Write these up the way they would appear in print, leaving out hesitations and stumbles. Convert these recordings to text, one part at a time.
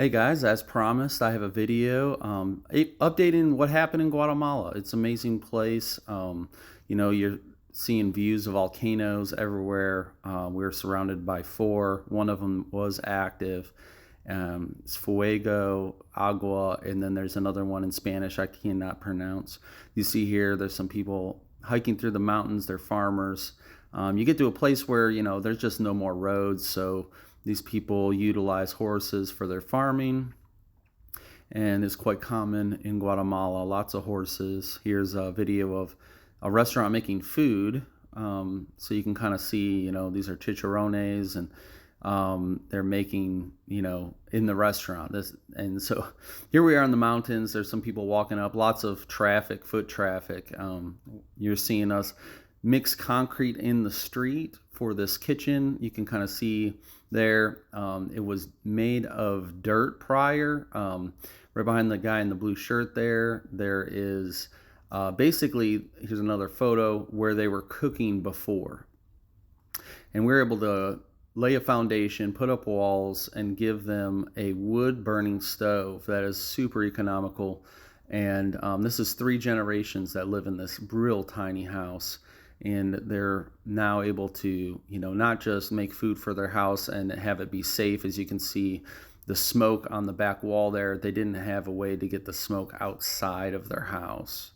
Hey guys, as promised, I have a video updating what happened in Guatemala. It's an amazing place. You're seeing views of volcanoes everywhere. We're surrounded by four. One of them was active. It's Fuego, Agua, and then there's another one in Spanish I cannot pronounce. You see here, there's some people hiking through the mountains. They're farmers. You get to a place where, there's just no more roads, so these people utilize horses for their farming, and it's quite common in Guatemala. Lots of horses. Here's a video of a restaurant making food. So you can kind of see, these are chicharrones, and they're making, in the restaurant. And so here we are in the mountains. There's some people walking up, lots of traffic, foot traffic. You're seeing us mix concrete in the street for this kitchen. You can kind of see there. It was made of dirt prior. Right behind the guy in the blue shirt there is basically, here's another photo where they were cooking before. And we were able to lay a foundation, put up walls, and give them a wood burning stove that is super economical. And this is 3 generations that live in this real tiny house. And they're now able to, not just make food for their house and have it be safe. As you can see, the smoke on the back wall there, they didn't have a way to get the smoke outside of their house.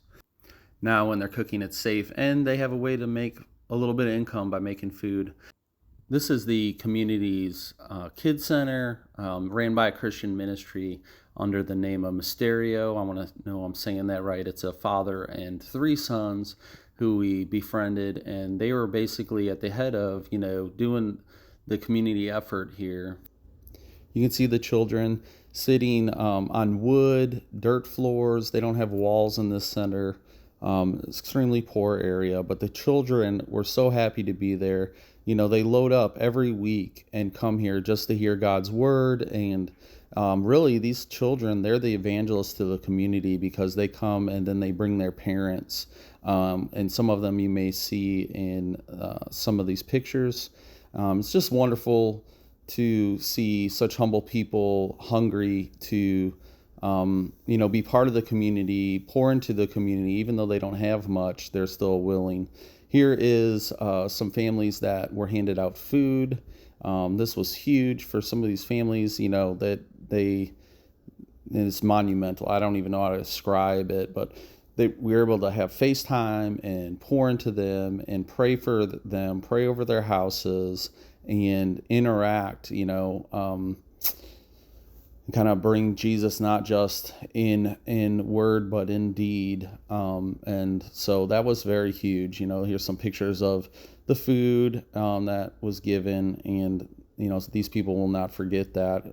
Now when they're cooking, it's safe, and they have a way to make a little bit of income by making food. This is the community's kids center, ran by a Christian ministry under the name of Mysterio. I want to know I'm saying that right. It's a father and 3 sons who we befriended, and they were basically at the head of, doing the community effort here. You can see the children sitting on wood, dirt floors. They don't have walls in this center. It's extremely poor area, but the children were so happy to be there. They load up every week and come here just to hear God's word. And really, these children, they're the evangelists to the community, because they come and then they bring their parents. And some of them you may see in some of these pictures. It's just wonderful to see such humble people hungry to be part of the community, pour into the community. Even though they don't have much, they're still willing. Here is some families that were handed out food. This was huge for some of these families, that it's monumental. I don't even know how to describe it, but we were able to have FaceTime and pour into them and pray for them, pray over their houses, and interact, kind of bring Jesus not just in word but in deed. And so that was very huge. Here's some pictures of the food that was given, and these people will not forget that.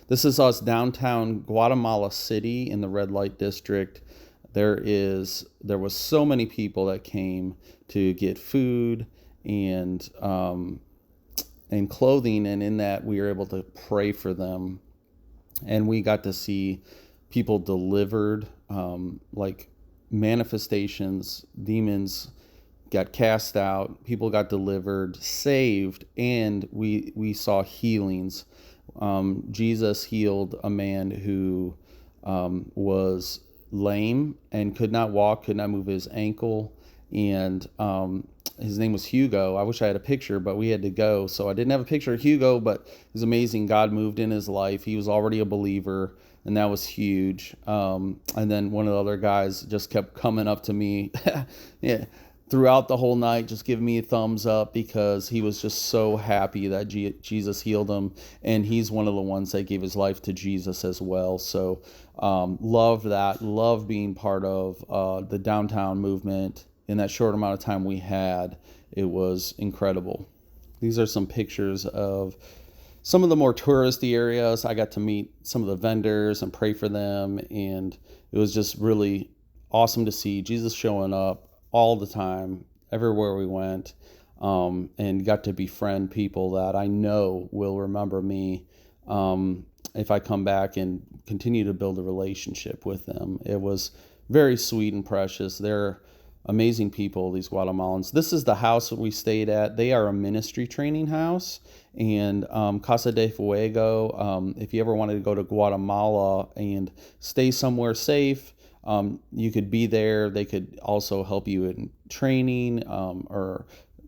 This is us downtown Guatemala City in the red light district. There was so many people that came to get food and clothing, and in that we were able to pray for them. And we got to see people delivered, like manifestations, demons got cast out, people got delivered, saved, and we saw healings. Jesus healed a man who was lame and could not walk, could not move his ankle, and his name was Hugo. I wish I had a picture, but we had to go, so I didn't have a picture of Hugo. But it was amazing. God moved in his life. He was already a believer, and that was huge. And then one of the other guys just kept coming up to me yeah, throughout the whole night, just giving me a thumbs up, because he was just so happy that Jesus healed him, and he's one of the ones that gave his life to Jesus as well. So love that, love being part of the downtown movement. In that short amount of time we had, it was incredible. These are some pictures of some of the more touristy areas. I got to meet some of the vendors and pray for them, and it was just really awesome to see Jesus showing up all the time, everywhere we went, and got to befriend people that I know will remember me if I come back and continue to build a relationship with them. It was very sweet and precious. They're amazing people, these Guatemalans. This is the house that we stayed at. They are a ministry training house. And Casa de Fuego, if you ever wanted to go to Guatemala and stay somewhere safe, you could be there. They could also help you in training or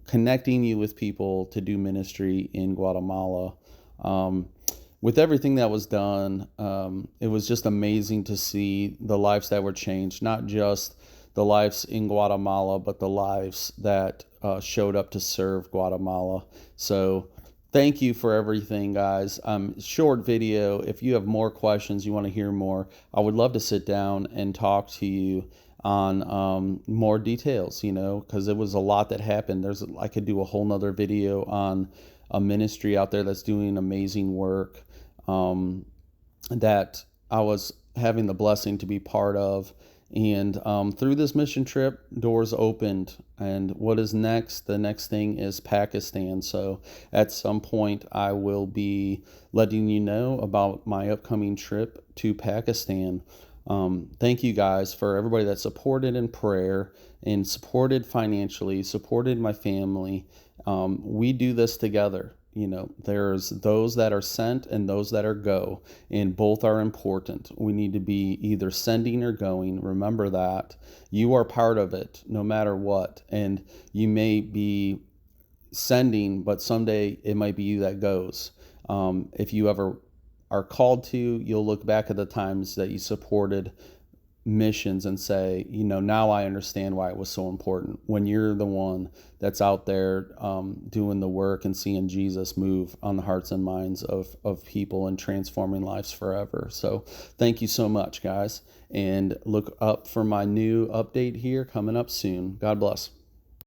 connecting you with people to do ministry in Guatemala. With everything that was done, it was just amazing to see the lives that were changed, not just the lives in Guatemala, but the lives that showed up to serve Guatemala. So thank you for everything, guys. Short video. If you have more questions, you want to hear more, I would love to sit down and talk to you on more details, because it was a lot that happened. I could do a whole nother video on a ministry out there that's doing amazing work that I was having the blessing to be part of. And through this mission trip, doors opened. And what is next? The next thing is Pakistan. So at some point, I will be letting you know about my upcoming trip to Pakistan. Thank you guys for everybody that supported in prayer and supported financially, supported my family. We do this together. There's those that are sent and those that are go, and both are important. We need to be either sending or going. Remember that you are part of it no matter what. And you may be sending, but someday it might be you that goes. If you ever are called to, you'll look back at the times that you supported missions and say, now I understand why it was so important. When you're the one that's out there doing the work and seeing Jesus move on the hearts and minds of people and transforming lives forever. So thank you so much, guys. And look up for my new update here coming up soon. God bless.